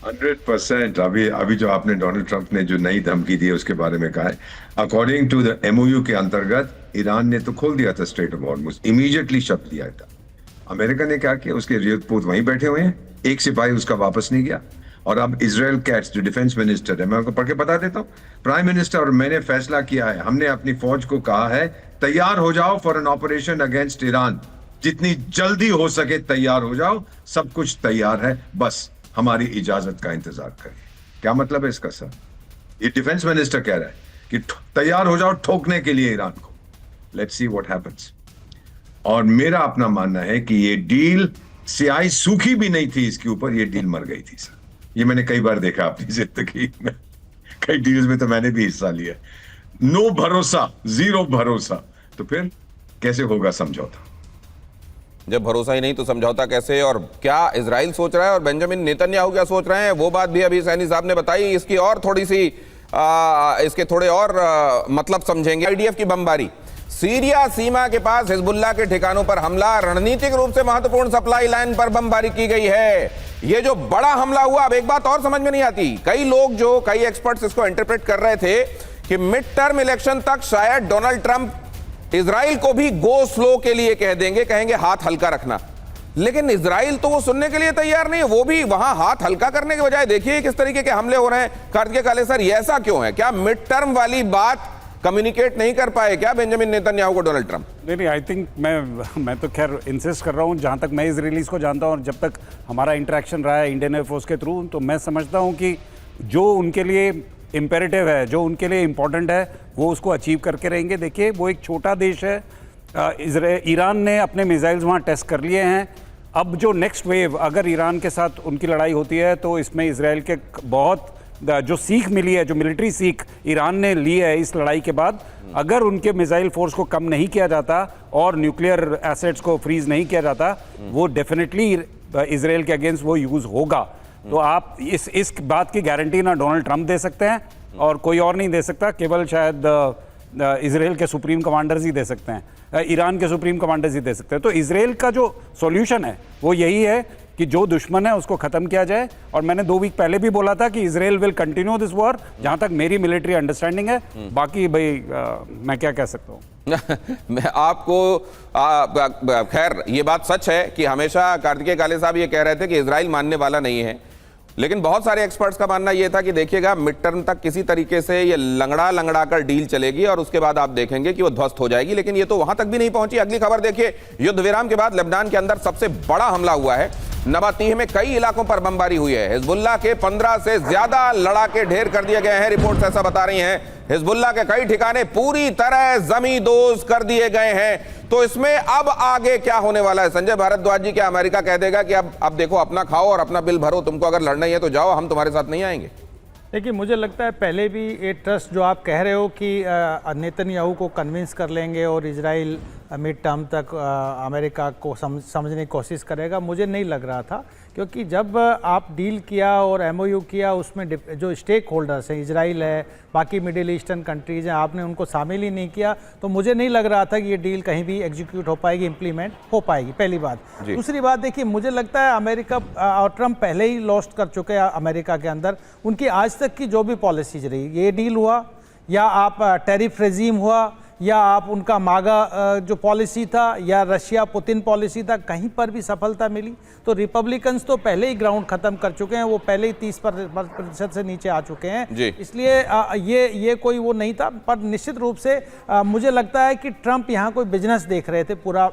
100%। अभी जो आपने डोनाल्ड ट्रंप ने जो नई धमकी दी है उसके बारे में कहा है, अकॉर्डिंग टू द MOU के अंतर्गत ईरान ने तो खोल दिया था straight of Hormuz, immediately shut दिया था। अमेरिका ने क्या किया, उसके युद्धपोत वहीं बैठे हुए हैं, एक सिपाही उसका वापस नहीं गया। और अब इजराइल कैट्स जो डिफेंस मिनिस्टर है, मैं आपको पढ़ के बता देता हूँ, प्राइम मिनिस्टर और मैंने फैसला किया है, हमने अपनी फौज को कहा है तैयार हो जाओ for an operation against Iran, जितनी जल्दी हो सके तैयार हो जाओ, सब कुछ तैयार है, बस हमारी इजाजत का इंतजार करिए। क्या मतलब है इसका सर? ये डिफेंस मिनिस्टर कह रहा है कि तैयार हो जाओ ठोकने के लिए ईरान को। Let's see what happens. और मेरा अपना मानना है कि ये डील स्याही सूखी भी नहीं थी इसके ऊपर, ये डील मर गई थी सर। ये मैंने कई बार देखा अपनी जिंदगी में, कई डील्स में तो मैंने भी हिस्सा लिया। नो भरोसा, जीरो भरोसा, तो फिर कैसे होगा समझौता? जब भरोसा ही नहीं तो समझौता कैसे? और क्या इजराइल सोच रहा है और बेंजामिन नेतन्याहू क्या सोच रहे हैं, वो बात भी अभी सैनी साहब ने बताई। इसकी और थोड़ी सी इसके थोड़े और मतलब समझेंगे। IDF की बमबारी, सीरिया सीमा के पास हिजबुल्लाह के ठिकानों पर हमला, रणनीतिक रूप से महत्वपूर्ण सप्लाई लाइन पर बमबारी की गई है। ये जो बड़ा हमला हुआ, अब एक बात और समझ में नहीं आती, कई एक्सपर्ट्स इसको इंटरप्रेट कर रहे थे कि मिड टर्म इलेक्शन तक शायद डोनाल्ड ट्रंप इजराइल को भी गो स्लो के लिए कह देंगे, कहेंगे हाथ हल्का रखना। लेकिन इजराइल तो वो सुनने के लिए तैयार नहीं है, वो भी वहां हाथ हल्का करने के बजाय देखिए किस तरीके के हमले हो रहे हैं। कार्तिकेय काले सर, ये ऐसा क्यों है? क्या मिड टर्म वाली बात कम्युनिकेट नहीं कर पाए क्या बेंजामिन नेतन्याहू को डोनाल्ड ट्रंप? नहीं, आई थिंक मैं तो खैर इंसिस्ट कर रहा हूँ, जहाँ तक मैं इजराइलीज को जानता हूँ और जब तक हमारा इंटरेक्शन रहा है इंडियन एयरफोर्स के थ्रू, तो मैं समझता हूँ कि जो उनके लिए इम्पेरेटिव है, जो उनके लिए इम्पोर्टेंट है, वो उसको अचीव करके रहेंगे। देखिए, वो एक छोटा देश है, ईरान ने अपने मिसाइल्स वहाँ टेस्ट कर लिए हैं। अब जो नेक्स्ट वेव, अगर ईरान के साथ उनकी लड़ाई होती है तो इसमें इजराइल के बहुत जो सीख मिली है, जो मिलिट्री सीख ईरान ने ली है इस लड़ाई के बाद, अगर उनके मिसाइल फोर्स को कम नहीं किया जाता और न्यूक्लियर एसेट्स को फ्रीज नहीं किया जाता, वो डेफिनेटली इजराइल के अगेंस्ट वो यूज़ होगा। तो आप इस बात की गारंटी ना डोनाल्ड ट्रंप दे सकते हैं और कोई और नहीं दे सकता, केवल शायद इजराइल के सुप्रीम कमांडर्स ही दे सकते हैं, ईरान के सुप्रीम कमांडर्स ही दे सकते हैं। तो इजराइल का जो सॉल्यूशन है वो यही है कि जो दुश्मन है उसको ख़त्म किया जाए। और मैंने 2 वीक पहले भी बोला था कि Israel will continue this war, जहाँ तक मेरी मिलिट्री अंडरस्टैंडिंग है। बाकी भाई मैं क्या कह सकता हूँ। मैं आपको खैर ये बात सच है कि हमेशा कार्तिकेय काले साहब ये कह रहे थे कि इजराइल मानने वाला नहीं है, लेकिन बहुत सारे एक्सपर्ट्स का मानना यह था कि देखिएगा मिड टर्म तक किसी तरीके से ये लंगड़ा कर डील चलेगी और उसके बाद आप देखेंगे कि वो ध्वस्त हो जाएगी। लेकिन ये तो वहां तक भी नहीं पहुंची। अगली खबर देखिए, युद्ध विराम के बाद लेबनान के अंदर सबसे बड़ा हमला हुआ है। नबातीह में कई इलाकों पर बमबारी हुई है। हिजबुल्लाह के 15 से ज्यादा लड़ाके ढेर कर दिए गए हैं, रिपोर्ट्स ऐसा बता रही हैं। हिजबुल्लाह के कई ठिकाने पूरी तरह जमींदोज कर दिए गए हैं। तो इसमें अब आगे क्या होने वाला है? संजय भारद्वाज जी, क्या अमेरिका कह देगा कि अब देखो अपना खाओ और अपना बिल भरो, तुमको अगर लड़ना ही है तो जाओ, हम तुम्हारे साथ नहीं आएंगे? देखिए, मुझे लगता है पहले भी ये ट्रस्ट जो आप कह रहे हो कि नेतन्याहू को कन्विंस कर लेंगे और इजराइल मिड टर्म तक अमेरिका को समझने की कोशिश करेगा, मुझे नहीं लग रहा था। क्योंकि जब आप डील किया और MOU किया, उसमें जो स्टेक होल्डर्स हैं, इजराइल है, बाकी मिडिल ईस्टर्न कंट्रीज़ हैं, आपने उनको शामिल ही नहीं किया, तो मुझे नहीं लग रहा था कि ये डील कहीं भी एग्जीक्यूट हो पाएगी, इम्प्लीमेंट हो पाएगी, पहली बात। दूसरी बात, देखिए, मुझे लगता है अमेरिका और ट्रंप पहले ही लॉस्ट कर चुके हैं अमेरिका के अंदर। उनकी आज तक की जो भी पॉलिसीज रही, ये डील हुआ या आप टैरिफ रेजीम हुआ या आप उनका मागा जो पॉलिसी था या रशिया पुतिन पॉलिसी था, कहीं पर भी सफलता मिली तो रिपब्लिकन्स तो पहले ही ग्राउंड खत्म कर चुके हैं, वो पहले ही 30% से नीचे आ चुके हैं। इसलिए ये कोई वो नहीं था। पर निश्चित रूप से मुझे लगता है कि ट्रंप यहाँ कोई बिजनेस देख रहे थे पूरा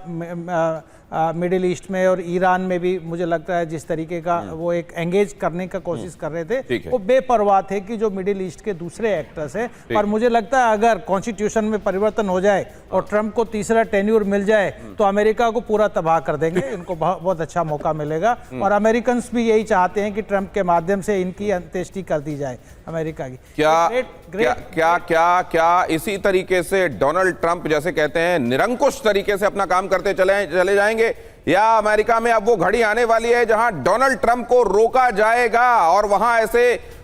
मिडिल ईस्ट में और ईरान में भी। मुझे लगता है जिस तरीके का वो एक एंगेज करने का कोशिश कर रहे थे, वो बेपरवाह थे कि जो मिडिल ईस्ट के दूसरे एक्टर्स हैं। पर मुझे लगता है अगर कॉन्स्टिट्यूशन में परिवर्तन हो जाए और ट्रंप को तीसरा टेन्यूर मिल जाए तो अमेरिका को पूरा तबाह कर देंगे। इनको बहुत अच्छा मौका मिलेगा और अमेरिकन भी यही चाहते हैं कि ट्रंप के माध्यम से इनकी अंत्येष्टि कर दी जाए अमेरिका की। क्या इसी तरीके से डोनाल्ड ट्रंप जैसे कहते हैं निरंकुश तरीके से अपना काम करते चले जाएंगे, या अमेरिका में अब वो घड़ी आने वाली है जहां डोनाल्ड ट्रंप को रोका जाएगा और वहां ऐसे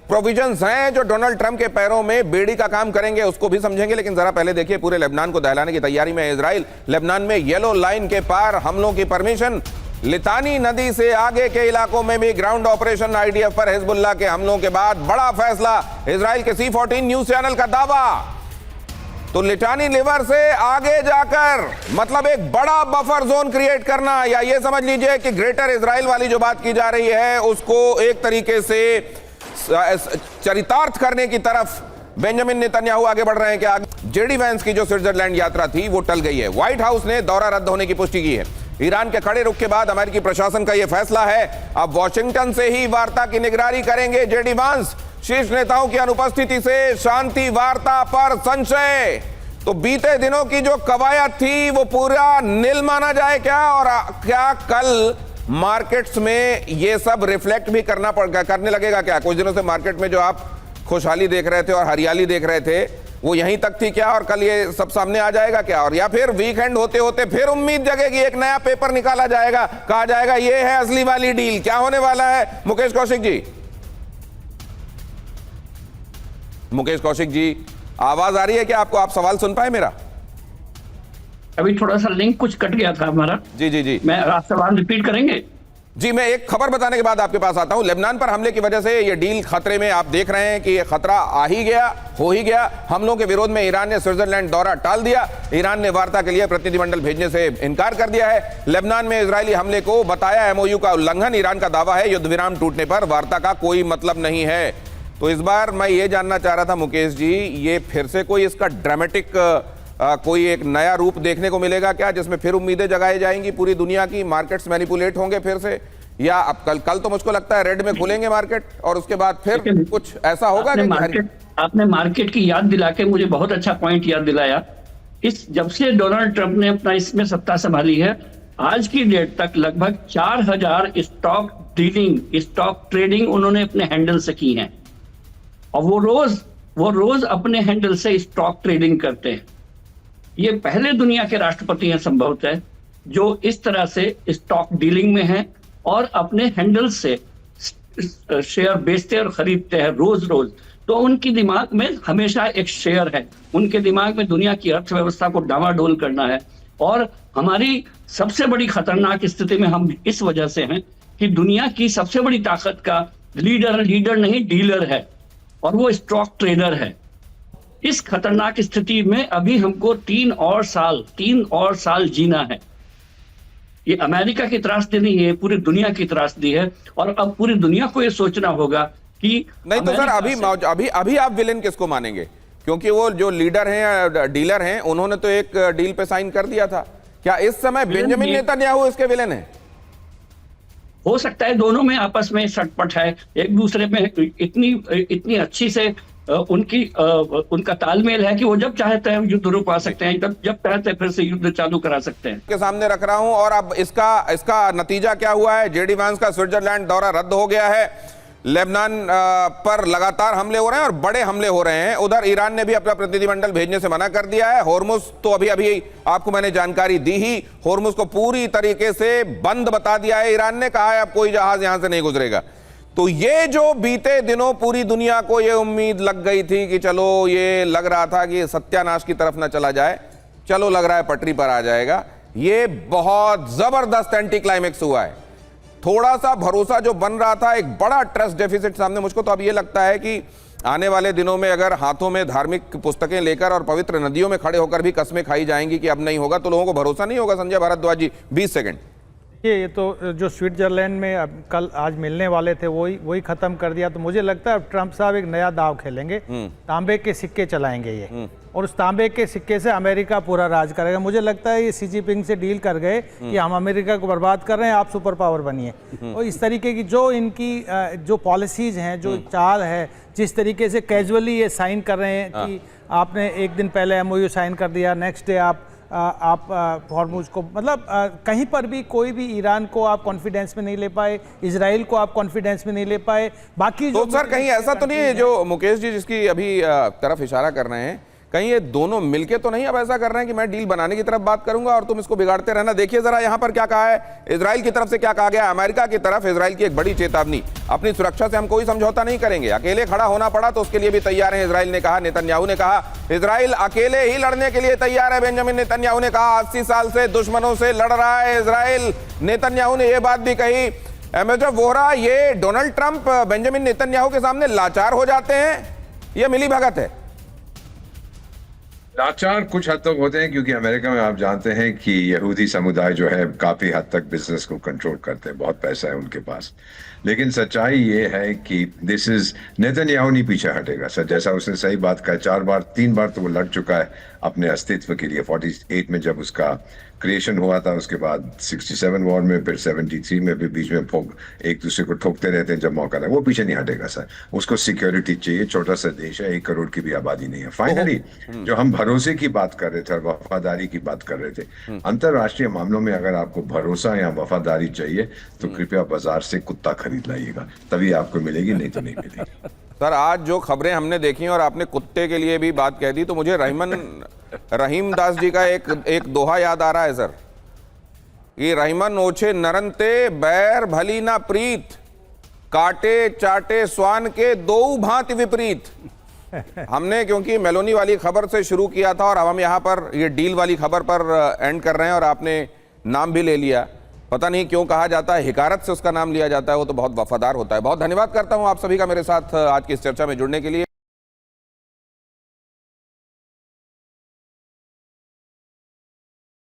प्रोविजंस हैं जो डोनाल्ड ट्रंप के पैरों में बेड़ी का काम करेंगे, उसको भी समझेंगे। लेकिन जरा पहले देखिए, पूरे लेबनान को दहलाने की तैयारी में इजराइल। लेबनान में येलो लाइन के पार हमलों की परमिशन। लितानी नदी से आगे के इलाकों में भी ग्राउंड ऑपरेशन। आईडीएफ पर हिजबुल्लाह के हमलों के बाद बड़ा फैसला। इजराइल के C14 न्यूज चैनल का दावा, तो लिटानी लिवर से आगे जाकर मतलब एक बड़ा बफर जोन क्रिएट करना, या ये समझ लीजिए कि ग्रेटर इजराइल वाली जो बात की जा रही है उसको एक तरीके से चरितार्थ करने की तरफ बेंजामिन नेतन्याहू आगे बढ़ रहे हैं। क्या जेडी वैंस की जो स्विट्जरलैंड यात्रा थी वो टल गई है। व्हाइट हाउस ने दौरा रद्द होने की पुष्टि की है। ईरान के खड़े रुख के बाद अमेरिकी प्रशासन का यह फैसला है। अब वॉशिंगटन से ही वार्ता की निगरानी करेंगे जेडी वैंस। शीर्ष नेताओं की अनुपस्थिति से शांति वार्ता पर संशय। तो बीते दिनों की जो कवायद थी वो पूरा नील माना जाए क्या, और क्या कल मार्केट्स में ये सब रिफ्लेक्ट भी करने लगेगा क्या? कुछ दिनों से मार्केट में जो आप खुशहाली देख रहे थे और हरियाली देख रहे थे वो यहीं तक थी क्या, और कल ये सब सामने आ जाएगा क्या? और या फिर वीकेंड होते होते फिर उम्मीद जगेगी, एक नया पेपर निकाला जाएगा, कहा जाएगा ये है असली वाली डील। क्या होने वाला है मुकेश कौशिक जी? मुकेश कौशिक जी, आवाज आ रही है क्या आपको? आप सवाल सुन पाए मेरा? अभी थोड़ा सा लिंक कुछ कट गया था हमारा। जी जी जी, मैं आप सवाल रिपीट करेंगे? जी, मैं एक खबर बताने के बाद आपके पास आता हूं। लेबनान पर हमले की वजह से ये डील खतरे में। आप देख रहे हैं कि ये खतरा आ ही गया, हो ही गया। हमलों के विरोध में ईरान ने स्विट्जरलैंड दौरा टाल दिया। ईरान ने वार्ता के लिए प्रतिनिधिमंडल भेजने से इनकार कर दिया है। लेबनान में इजरायली हमले को बताया MOU का उल्लंघन। ईरान का दावा है युद्ध विराम टूटने पर वार्ता का कोई मतलब नहीं है। तो इस बार मैं ये जानना चाह रहा था मुकेश जी, ये फिर से कोई इसका ड्रामेटिक कोई एक नया रूप देखने को मिलेगा क्या, जिसमें फिर उम्मीदें जगाई जाएंगी पूरी दुनिया की? मार्केट्स मैनिपुलेट होंगे फिर से, या अब कल तो मुझको लगता है रेड में खुलेंगे मार्केट और उसके बाद फिर कुछ ऐसा होगा कि आपने मार्केट की याद दिला के मुझे बहुत अच्छा पॉइंट याद दिलाया। जब से डोनाल्ड ट्रंप ने अपना इसमें सत्ता संभाली है, आज की डेट तक लगभग 4000 स्टॉक डीलिंग, स्टॉक ट्रेडिंग उन्होंने अपने हैंडल से की है, और वो रोज अपने हैंडल से स्टॉक ट्रेडिंग करते हैं। ये पहले दुनिया के राष्ट्रपति हैं संभवतः जो इस तरह से स्टॉक डीलिंग में हैं और अपने हैंडल से शेयर बेचते और खरीदते हैं रोज रोज। तो उनकी दिमाग में हमेशा एक शेयर है, उनके दिमाग में दुनिया की अर्थव्यवस्था को डामाडोल करना है। और हमारी सबसे बड़ी खतरनाक स्थिति में हम इस वजह से हैं कि दुनिया की सबसे बड़ी ताकत का लीडर नहीं डीलर है, और वो स्टॉक ट्रेडर है। इस खतरनाक स्थिति में अभी हमको 3 और साल जीना है। ये अमेरिका की त्रासदी नहीं है, पूरी दुनिया की त्रासदी है। और अब पूरी दुनिया को ये सोचना होगा कि नहीं तो सर अभी आप विलेन किसको मानेंगे? क्योंकि वो जो लीडर हैं, डीलर हैं, उन्होंने तो एक डील पे साइन कर दिया था। क्या इस समय बेंजामिन नेतन्याहू इसके विलेन है? हो सकता है दोनों में आपस में सटपट है, एक दूसरे में इतनी अच्छी से उनका तालमेल है कि वो जब चाहते हैं युद्ध रुकवा सकते हैं, जब चाहते हैं फिर से युद्ध चालू करा सकते हैं। के सामने रख रहा हूं। और अब इसका नतीजा क्या हुआ है? जेडी वैंस का स्विट्जरलैंड दौरा रद्द हो गया है। लेबनान पर लगातार हमले हो रहे हैं और बड़े हमले हो रहे हैं। उधर ईरान ने भी अपना प्रतिनिधिमंडल भेजने से मना कर दिया है। होर्मुज तो अभी आपको मैंने जानकारी दी ही, होर्मुज को पूरी तरीके से बंद बता दिया है ईरान ने। कहा है अब कोई जहाज यहां से नहीं गुजरेगा। तो ये जो बीते दिनों पूरी दुनिया को ये उम्मीद लग गई थी कि चलो, ये लग रहा था कि सत्यानाश की तरफ ना चला जाए, चलो लग रहा है पटरी पर आ जाएगा, ये बहुत जबरदस्त एंटी क्लाइमेक्स हुआ है। थोड़ा सा भरोसा जो बन रहा था, एक बड़ा ट्रस्ट डेफिसिट सामने। मुझको तो अब ये लगता है कि आने वाले दिनों में अगर हाथों में धार्मिक पुस्तकें लेकर और पवित्र नदियों में खड़े होकर भी कस्में खाई जाएंगी कि अब नहीं होगा, तो लोगों को भरोसा नहीं होगा। संजय भारद्वाज जी 20 सेकंड। ये तो जो स्विट्जरलैंड में अब आज मिलने वाले थे वही खत्म कर दिया। तो मुझे लगता है ट्रंप साहब एक नया दाव खेलेंगे, तांबे के सिक्के चलाएंगे ये, और उस तांबे के सिक्के से अमेरिका पूरा राज करेगा। मुझे लगता है ये शी जिनपिंग से डील कर गए कि हम अमेरिका को बर्बाद कर रहे हैं, आप सुपर पावर बनिए। और इस तरीके की जो इनकी जो पॉलिसीज हैं, जो चाल है, जिस तरीके से कैजुअली ये साइन कर रहे हैं कि आपने एक दिन पहले MOU साइन कर दिया, नेक्स्ट डे आप हॉर्मुज को, मतलब कहीं पर भी कोई भी ईरान को आप कॉन्फिडेंस में नहीं ले पाए, इजराइल को आप कॉन्फिडेंस में नहीं ले पाए। बाकी तो सर कहीं ऐसा तो नहीं है जो मुकेश जी जिसकी अभी तरफ इशारा कर रहे हैं, कहीं ये दोनों मिलके तो नहीं अब ऐसा कर रहे हैं कि मैं डील बनाने की तरफ बात करूंगा और तुम इसको बिगाड़ते रहना। देखिए जरा यहां पर क्या कहा है, इजराइल की तरफ से क्या कहा गया। अमेरिका की तरफ इजराइल की एक बड़ी चेतावनी, अपनी सुरक्षा से हम कोई समझौता नहीं करेंगे, अकेले खड़ा होना पड़ा तो उसके लिए भी तैयार है इजराइल ने कहा। नेतन्याहू ने कहा इजराइल अकेले ही लड़ने के लिए तैयार है। बेंजामिन नेतन्याहू ने कहा 80 साल से दुश्मनों से लड़ रहा है इजराइल। नेतन्याहू ने यह बात भी कही। एमेजर वोहरा, ये डोनाल्ड ट्रंप बेंजामिन नेतन्याहू के सामने लाचार हो जाते हैं, यह मिली भगत है? लाचार कुछ हद तक होते हैं, क्योंकि अमेरिका में आप जानते हैं कि यहूदी समुदाय जो है काफी हद तक बिजनेस को कंट्रोल करते हैं, बहुत पैसा है उनके पास। लेकिन सच्चाई ये है कि नेतन्याहू नहीं पीछे हटेगा सर, जैसा उसने सही बात कहा। 3 बार तो वो लड़ चुका है अपने अस्तित्व के लिए। 48 में जब उसका क्रिएशन हुआ था, उसके बाद 67 वॉर में, फिर 73 में भी बीच में एक दूसरे को ठोकते रहते हैं जब मौका लगे। वो पीछे नहीं हटेगा सर, उसको सिक्योरिटी चाहिए। छोटा सा देश है, 1 करोड़ की भी आबादी नहीं है। फाइनली जो हम भरोसे की बात कर रहे थे और वफादारी की बात कर रहे थे, अंतरराष्ट्रीय मामलों में अगर आपको भरोसा या वफादारी चाहिए तो कृपया बाजार से कुत्ता खरीद लाइएगा, तभी आपको मिलेगी, नहीं तो नहीं मिलेगी। सर आज जो खबरें हमने देखी और आपने कुत्ते के लिए भी बात कह दी, तो मुझे रहीम दास जी का एक दोहा याद आ रहा है सर, कि रहीमन ओछे नरनते बैर भली ना प्रीत, काटे चाटे स्वान के दो भांति विपरीत। हमने क्योंकि मेलोनी वाली खबर से शुरू किया था और अब हम यहाँ पर ये डील वाली खबर पर एंड कर रहे हैं और आपने नाम भी ले लिया। पता नहीं क्यों कहा जाता है, हिकारत से उसका नाम लिया जाता है, वो तो बहुत वफादार होता है। बहुत धन्यवाद करता हूं आप सभी का मेरे साथ आज की इस चर्चा में जुड़ने के लिए।